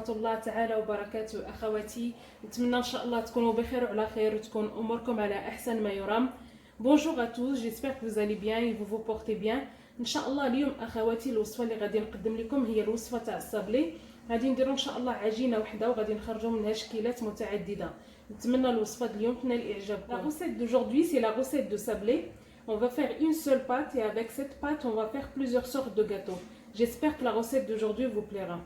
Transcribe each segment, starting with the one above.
ورحمة الله تعالى وبركاته أخواتي. نتمنى إن شاء الله تكونوا بخير وعلى خير وتكون أموركم على أحسن ما يرام. Bonjour à tous, j'espère que vous allez bien et vous vous portez bien. إن شاء الله اليوم أخواتي الوصفة اللي غادي نقدم لكم هي الوصفة تاع الصابلي. غادي نديرو إن شاء الله عجينة وحدة وغادي نخرجوا منها شكيلات متعددة. نتمنى الوصفة اليوم تنال إعجابكم. La recette d'aujourd'hui c'est la recette de sablé. On va faire une seule pâte et avec cette pâte on va faire plusieurs sortes de gâteaux. J'espère que la recette d'aujourd'hui vous plaira.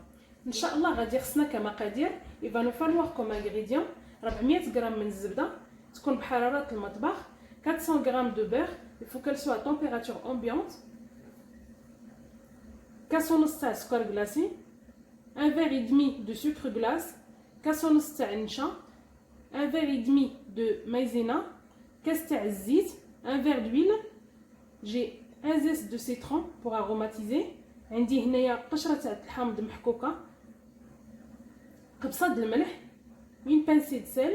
Inch'Allah غادي خصنا كمقادير. Il va nous falloir comme ingrédients 400 غرام من الزبدة تكون بحرارة المطبخ، 400 غرام de beurre, il faut qu'elle soit à température ambiante، كاس ونص تاع سكر glacé، un verre et demi de sucre glace، كاس ونص تاع النشا، un verre et demi de maïzena، كاس تاع الزيت، un verre d'huile. J'ai un zeste de citron pour aromatiser. عندي هنايا قشرة تاع الحامض محكوكة، قبصة د الملح، une pincée de sel،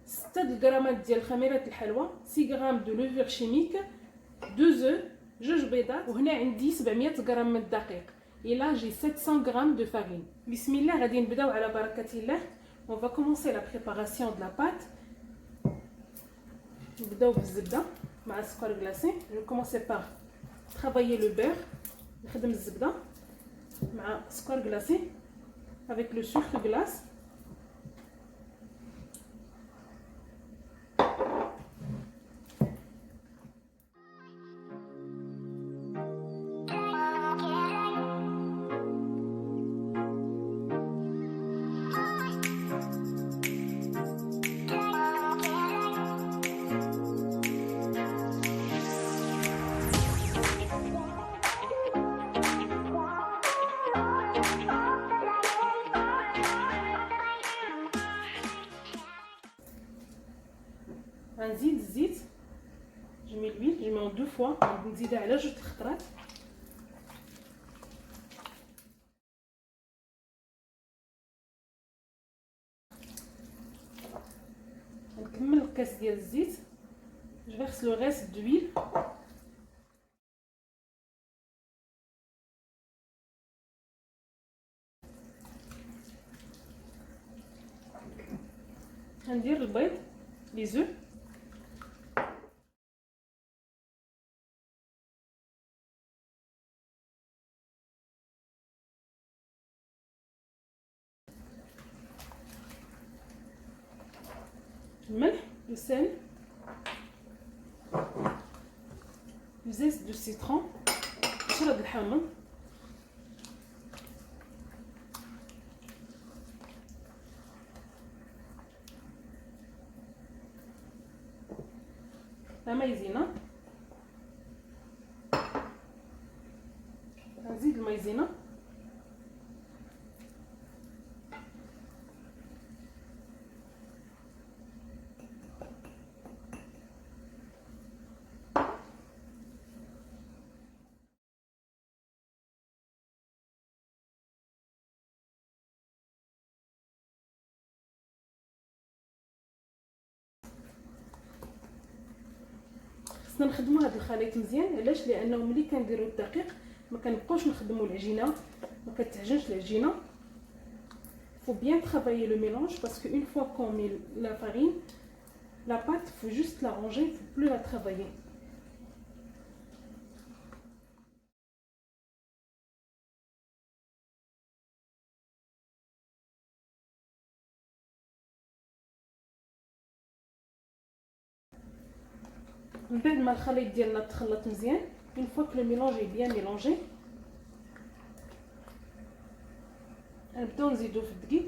6 غرامات ديال خميرة الحلوى، 6 غرام دو لوفور شيميك، 2 œufs، 2 بيضات، وهنا عندي 700 غرام من الدقيق. إلا جي 700 غرام دو فارين. بسم الله غادي نبداو على بركة الله. On va commencer la préparation de la pâte. نبداو بالزبدة مع السكر glacé. Je vais commencer par travailler le beurre. نخدم الزبدة مع سكر glacé avec le sucre glace. غنزيد الزيت. Je mets l'huile, je mets en 2 fois. نزيدها على 2 خطرات. نكمل الكاس ديال الزيت. Je verse le reste d'huile. غندير البيض، les œufs. الملح، le sel, le zeste de citron، قشرة الحامض، la maïzena. نزيد المايزينا، خصنا نخدموا هذا الخليط مزيان. علاش؟ لانه ملي كنديروا الدقيق ما كنبقاوش نخدموا العجينه، ما كتعجنش العجينه. faut bien travailler le mélange parce que une fois qu'on met la farine, la pâte, faut juste la ranger, il faut plus la travailler. من بعد ما الخليط ديالنا تخلط مزيان، une fois que le mélange est bien mélangé، نبداو نزيدو في الدقيق.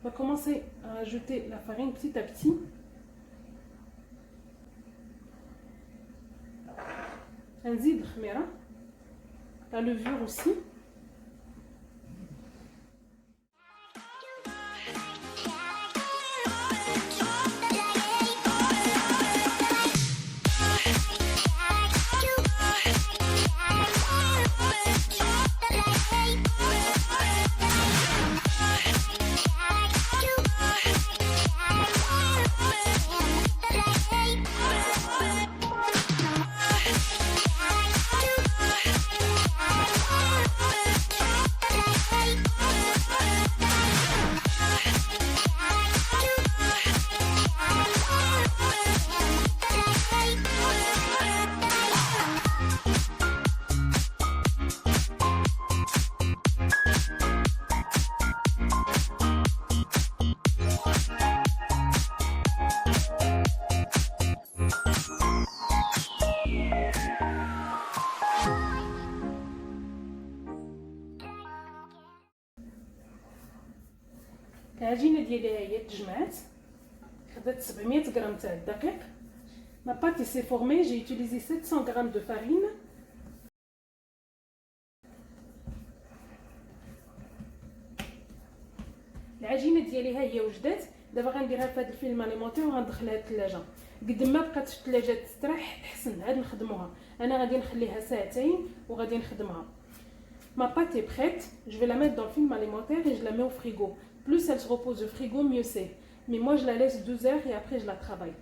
on va commencer à ajouter la farine petit à petit. نزيد الخميره، la levure aussi. العجينه ديالي ها هي تجمعات. خدات 700 غرام تاع الدقيق. ما باتي سي فورمي. جي utilisé 700 غرام دو فارين. العجينه ديالي ها هي وجدات. دابا غنديرها في هذا الفيلم اليمونتير وغندخلها الثلاجه. قد ما بقات في الثلاجه تستريح احسن. عاد نخدموها. انا غادي نخليها ساعتين وغادي نخدمها. Ma pâte est prête, je vais la mettre dans le film alimentaire et je la mets au frigo. Plus elle se repose au frigo, mieux c'est. Mais moi je la laisse 12 heures et après je la travaille.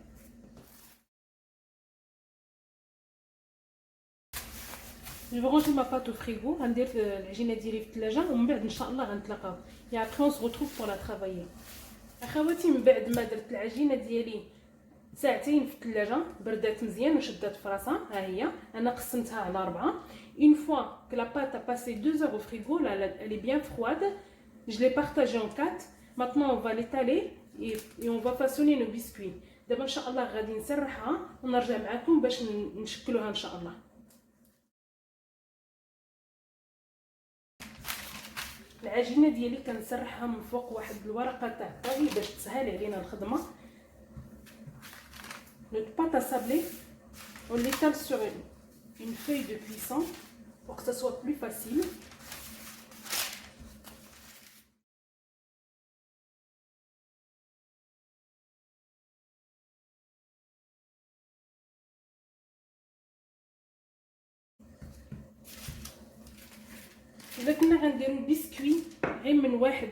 Je vais ranger ma pâte au frigo, غندير العجينه ديالي في الثلاجه ومن بعد ان شاء الله غنتلاقاو. Et après on se retrouve pour la travailler. اخواتي من بعد ما درت العجينه ديالي ساعتين في الثلاجه بردات مزيان وشدات في راسها. ها هي انا قسمتها على 4. Une fois que la pâte a passé 2 heures au frigo, là, elle est bien froide, je l'ai partagée en 4. Maintenant on va l'étaler et on va façonner nos biscuits. دابا ان شاء الله غادي نسرحها ونرجع معكم باش نشكلوها ان شاء الله. العجينه ديالي كنسرحها من فوق واحد الورقه تاع الطهي باش تسهل علينا الخدمه. Notre pâte à sabler, on l'étale sur une feuille de cuisson pour que ça soit plus facile. إذا كنا غنديرو البسكوي غير من واحد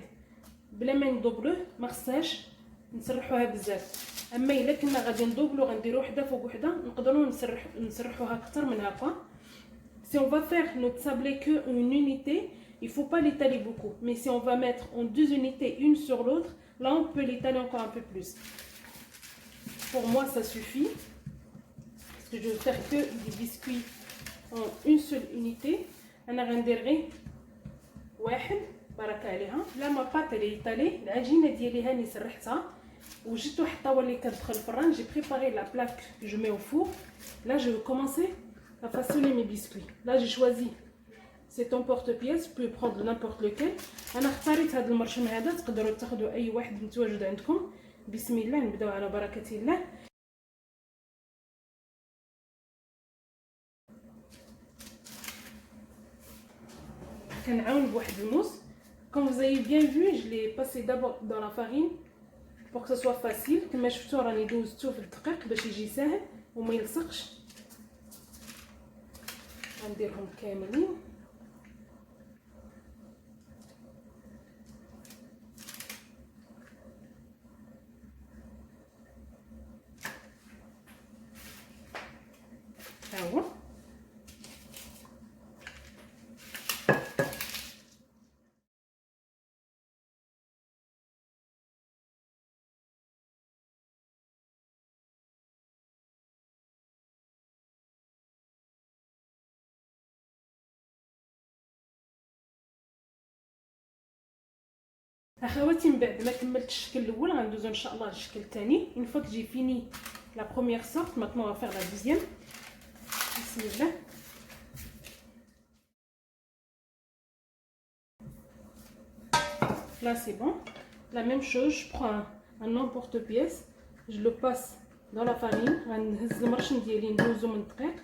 بلا ما ندوبلوه ما خصهاش نسرحوها بزاف. اما الا كنا غادي ندوبلو غنديرو وحده فوق وحده نقدروا نسرحوها اكثر من هكا. Si on va faire notre sablé que une unité, il faut pas l'étaler beaucoup. Mais si on va mettre en 2 unités une sur l'autre, là on peut l'étaler encore un peu plus. Pour moi ça suffit. Parce que je veux faire que des biscuits en une seule unité. انا غندير غير واحد بركه عليها. لا ما بات اللي ايطالي العجينه ديالي هاني سرحتها وجدت واحد الطاوله اللي كتدخل الفران. جي بريباري لا بلاك que je mets au four. Là je vais commencer à façonner mes biscuits. Là j'ai choisi cet emporte-pièce, vous pouvez prendre n'importe lequel. انا اختاريت هذا المرشم هذا. تقدروا تاخذوا اي واحد متواجد عندكم. بسم الله نبداو على بركه الله. كنعاون بواحد الموس. Comme vous avez bien vu, je l'ai passé d'abord dans la farine pour que ça soit facile. كما شفتوا راني دوزتو في الدقيق باش يجي ساهل وما يلصقش. غنديرهم كاملين. ها هو اخواتي. من بعد ما كملت الشكل الاول غندوزو ان شاء الله للشكل الثاني. une fois que j'ai fini la première sorte, maintenant on va faire la deuxième. بسم الله. Là c'est bon. La même chose, je prends un emporte-pièce, je le passe dans la farine. غنهز المرشم ديالي ندوزو من الدقيق.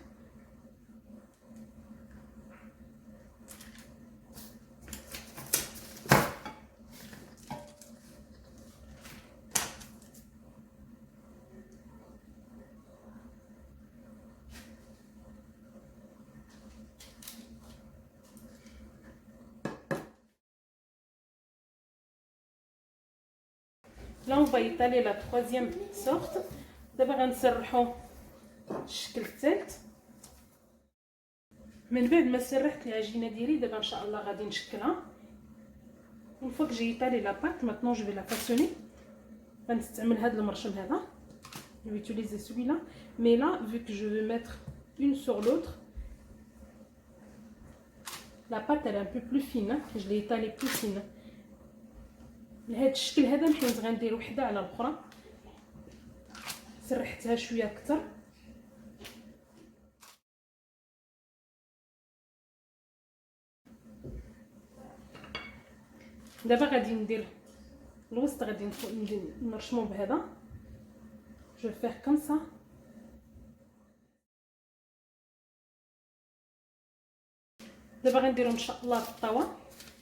Là on va étaler la troisième sorte. دابا غنسرحو الشكل الثالث. من بعد ما سرحت العجينه ديالي دابا ان شاء الله غادي نشكلها. une fois que j'ai étalé la pâte, maintenant je vais la façonner. غنستعمل هذا المرشم هذا. je vais utiliser celui-là. mais là vu que je vais mettre une sur l'autre, la pâte elle est un peu plus fine. je l'ai étalée plus fine. لهذا الشكل هذا حيت غندير وحده على الاخرى. سرحتها شويه اكثر. دابا غادي ندير الوسط غادي نرشمو بهذا. جو فيغ كوم سا. دابا غنديرو ان شاء الله في الطاوه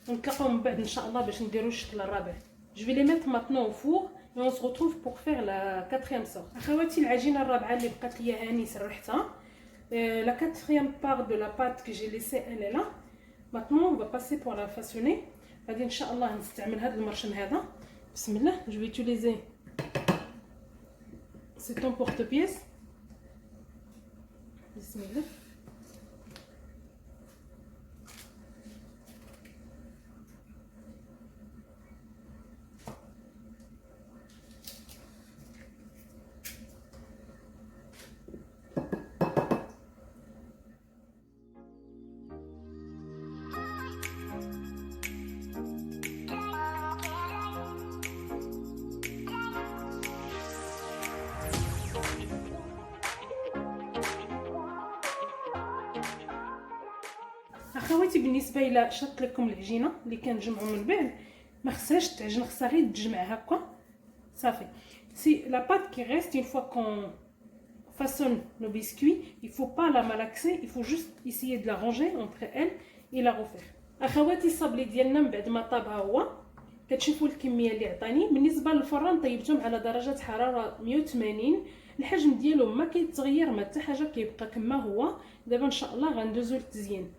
ونتلاقاو من بعد ان شاء الله باش نديرو الشكل الرابع. جو في لي ميتر ماتنون او فور et on se retrouve pour faire la quatrième sorte. اخواتي العجينه الرابعه اللي بقات ليا هاني سرحتها. La quatrième part de la pâte que j'ai laissée elle est là. Maintenant on va passer pour la façonner. غادي ان شاء الله نستعمل هذا المرشم هذا. بسم الله. Je vais utiliser c'est un porte-pièce. بسم الله. اخواتي بالنسبه الى شرط لكم العجينه اللي كنجمعوا من بعد ما خصهاش تعجن، خصها غير تجمع هكا صافي. سي لا بات كي ريست اون فوا كون façonne nos biscuits, il faut pas la malaxer, il faut juste essayer de la ranger entre elle et la refaire. اخواتي الصابلي ديالنا من بعد ما طاب ها هو كتشوفوا الكميه اللي عطاني. بالنسبه للفران طيبتهم على درجه حراره 180. الحجم ديالو ما كيتغير ما حتى حاجه، كيبقى كما هو. دابا ان شاء الله غندوزو للتزيين.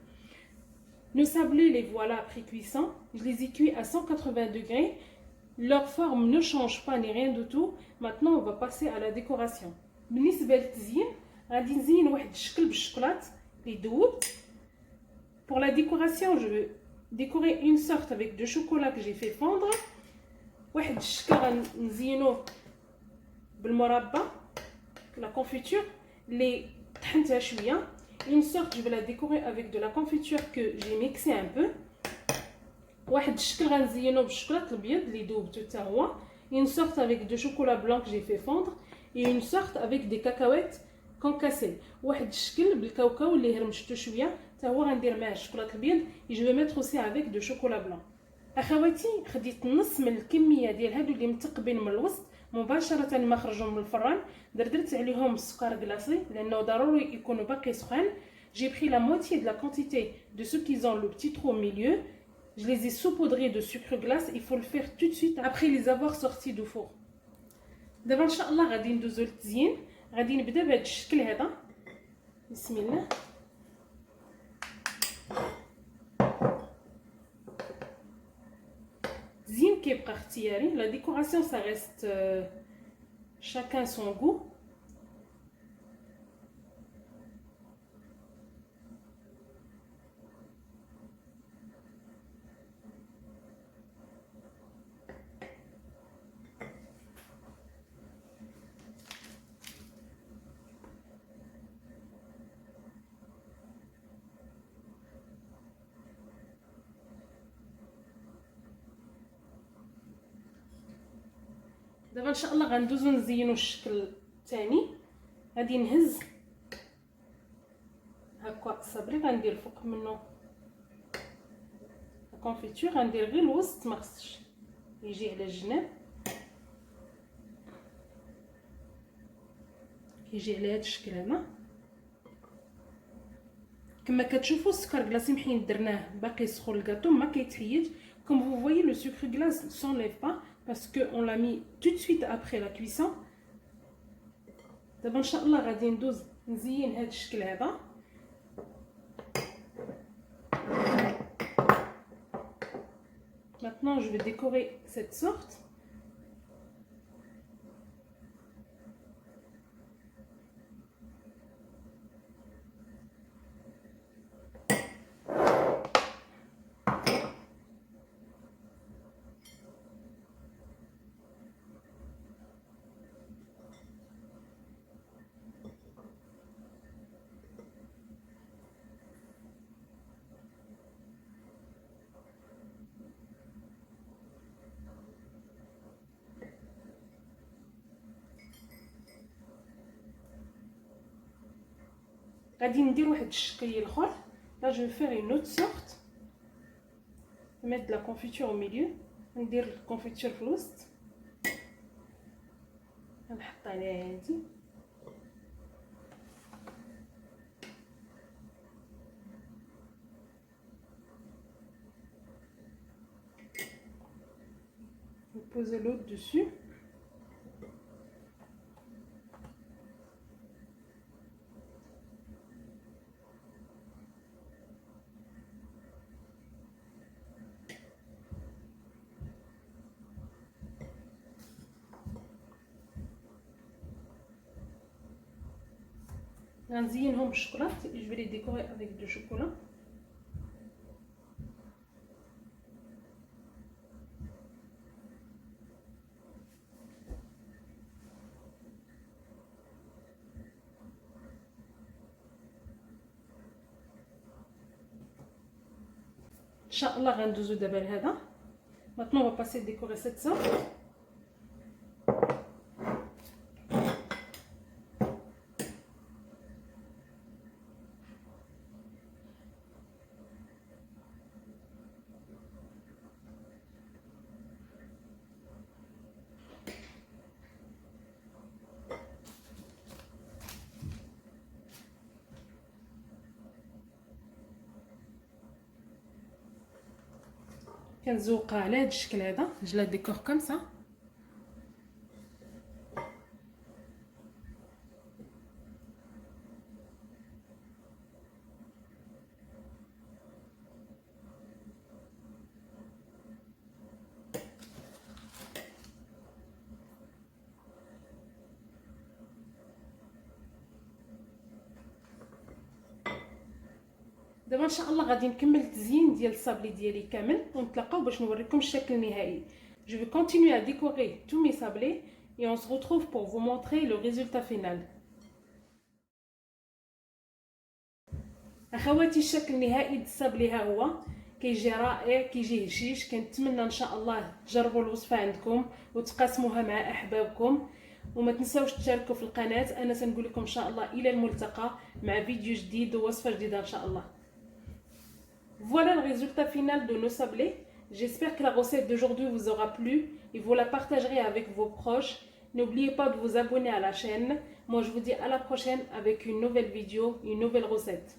Nos sablés, les voilà après cuisson. Je les ai cuits à 180 degrés. Leur forme ne change pas ni rien du tout. Maintenant, on va passer à la décoration. بالنسبة للتزيين غادي نزين واحد الشكل بالشوكولات اللي ذوب. Pour la décoration, je vais décorer une sorte avec de chocolat que j'ai fait fondre. واحد الشكل غنزينو بالمربى la confiture اللي طحنتها شوية. Une sorte, je vais la décorer avec de la confiture que j'ai mixé un peu. واحد الشكل غنزينو بالشوكولات الابيض اللي ذوبتو حتى هو. Une sorte avec de chocolat blanc que j'ai fait fondre et une sorte avec des cacahuètes concassées. واحد الشكل بالكاوكاو اللي هرمشتو شويه حتى هو غندير معاه الشوكولات الابيض. et je vais mettre aussi avec de chocolat blanc. اخواتي خديت نص من الكميه ديال هادو اللي متقبين من الوسط مباشره ما خرجوا من الفران. درت عليهم السكر كلاصي لانه ضروري يكونوا باقي سخان. J'ai pris la moitié de la quantité de ceux qui ont le petit trou au milieu. Je les ai saupoudrés de sucre glace. Il faut le faire tout de suite après les avoir sortis du four. دابا ان شاء الله غادي ندوزو للتزيين. غادي نبدا بهذا الشكل هذا. بسم الله. التزيين كيبقى اختياري. لا ديكوراسيون ça reste chacun son goût. دابا ان شاء الله غندوزو نزينو الشكل الثاني. غادي نهز هكا الصبري غندير فوق منه الكونفيتور. غندير غير الوسط ما خصش يجي على الجناب، كيجي على هذا الشكل هذا. كما كتشوفوا السكر كلاصي محين درناه باقي سخون الكاطو ما كيتحيد. Comme vous voyez, le sucre glace ne s'enlève pas parce qu'on l'a mis tout de suite après la cuisson. دابا ان شاء الله غادي ندوز نزين هذا الشكل هذا. Maintenant, je vais décorer cette sorte. غادي ندير واحد الشكل اخر. Là je vais faire une autre sorte. Je vais mettre de la confiture au milieu. ندير الكونفيتور في الوسط، نحط عليها هادي poser l'autre dessus. غنزينهم بالشوكولاط. Je vais les décorer avec du chocolat. Inch'Allah غندوزو دابا لهذا. Maintenant on va passer à décorer cette sorte. كنزوقها على هذا الشكل هذا. Je la décore comme ça. دابا ان شاء الله غادي نكمل التزيين ديال الصابلي ديالي كامل ونتلاقاو باش نوريكم الشكل النهائي. Je vais continuer à décorer tous mes sablés et on se retrouve pour vous montrer le résultat final. اخواتي الشكل النهائي ديال الصابلي ها هو، كيجي رائع، كيجي هشيش. كنتمنى ان شاء الله تجربوا الوصفه عندكم وتقاسموها مع احبابكم، وما تنساوش تشاركوا في القناه. انا سنقول لكم ان شاء الله الى الملتقى مع فيديو جديد ووصفه جديده ان شاء الله. Voilà le résultat final de nos sablés. J'espère que la recette d'aujourd'hui vous aura plu et vous la partagerez avec vos proches. N'oubliez pas de vous abonner à la chaîne. Moi je vous dis à la prochaine avec une nouvelle vidéo, une nouvelle recette.